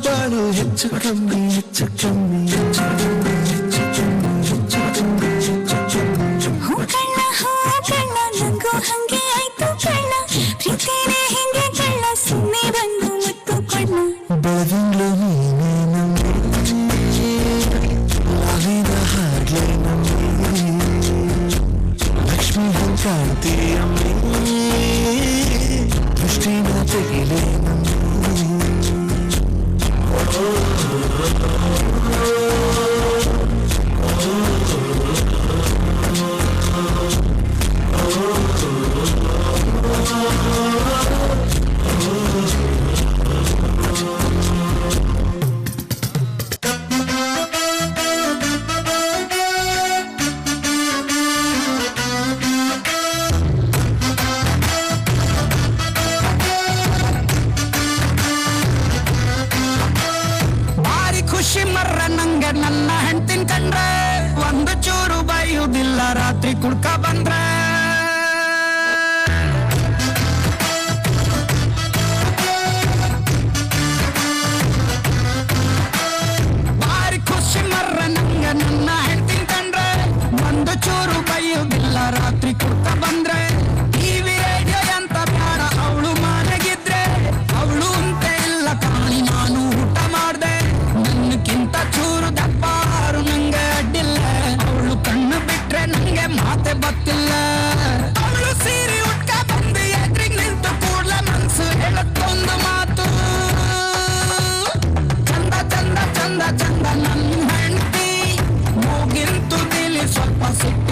ಬಾಳು ಹೆಚ್ಚು ಕಮ್ಮಿ ಹೆಚ್ಚು ಕಮ್ಮಿ ಹೆಚ್ಚು ಕಮ್ಮಿ ಹೆಚ್ಚು ಕಮ್ಮಿ ಹೆಚ್ಚು ಕಮ್ಮಿ ಹೆಚ್ಚು ಕಮ್ಮಿ. ಹೂ ಕಳ್ಳ ನಂಗೂ ಹಂಗೆ ಆಯ್ತು ಕಳ್ಳ, ಪ್ರೀತಿನೇ ಹಿಂಗೆ ಕಳ್ಳ, ಸುಮ್ಮನೆ ಬಂದು ಮುತ್ತು ಕೊಳ್ಳ. ಬೆಳದಿಂಗ್ಳು ನೀನೇ ನಂಬಿ, ನಾವಿನ ಹಾಗೆ ನಂಬಿ, ಲಕ್ಷ್ಮಿ ಹಂಗೆ ಕಾಣ್ತೀಯಮ್ಮಿ, ದೃಷ್ಟಿನ ತೆಗಿಲೇ ನಂಬಿ. ಖುಷಿ ಮರ್ರ ನಂಗೆ ನನ್ನ ಹೆಂಡ್ತಿನ್ ಕಂಡ್ರೆ, ಒಂದು ಚೂರು ಬೈಯುವುದಿಲ್ಲ ರಾತ್ರಿ ಕುಡ್ಕ ಬಂದ್ರೆ. ಭಾರಿ ಖುಷಿ ಮರ್ರ ನಂಗೆ ನನ್ನ ಹೆಂಡ್ತಿನ್ ಕಂಡ್ರೆ, ಒಂದು ಚೂರು ಬೈಯುವುದಿಲ್ಲ ರಾತ್ರಿ ಕುಡ್ಕ ಬಂದ್ರೆ. ಟಿವಿ ರೇಡಿಯೋ ಅಂತ ಬೇಡ ಅವಳು ಮನೆಗಿದ್ರೆ, ಅವಳು ಅಂತ ಇಲ್ಲ ಕಾಣಿ ನಾನು ಊಟ ಮಾಡ್ದೆ. ನನ್ನಕ್ಕಿಂತ ಚೂರು ದಪ್ಪಾರು ನಂಗೆ ಅಡ್ಡಿಲ್ಲ, ಅವಳು ಕಣ್ಣು ಬಿಟ್ರೆ ನಂಗೆ ಮಾತೆ ಗೊತ್ತಿಲ್ಲ. ಅವಳು ಸೀರೆ ಉಟ್ಕ ಬಂದು ಎದ್ರಿಗೆ ನಿಂತು ಕೂಡ್ಲೆ ಮನ್ಸು ಹೇಳತ್ತೊಂದು ಮಾತು, ಚಂದ ಚಂದ ಚಂದ ಚಂದ ನನ್ನ ಹೆಂಡ್ತಿ, ಮೂಗಿಂತು ದಿಲಿ ಸ್ವಲ್ಪ ಸಿಕ್ಕ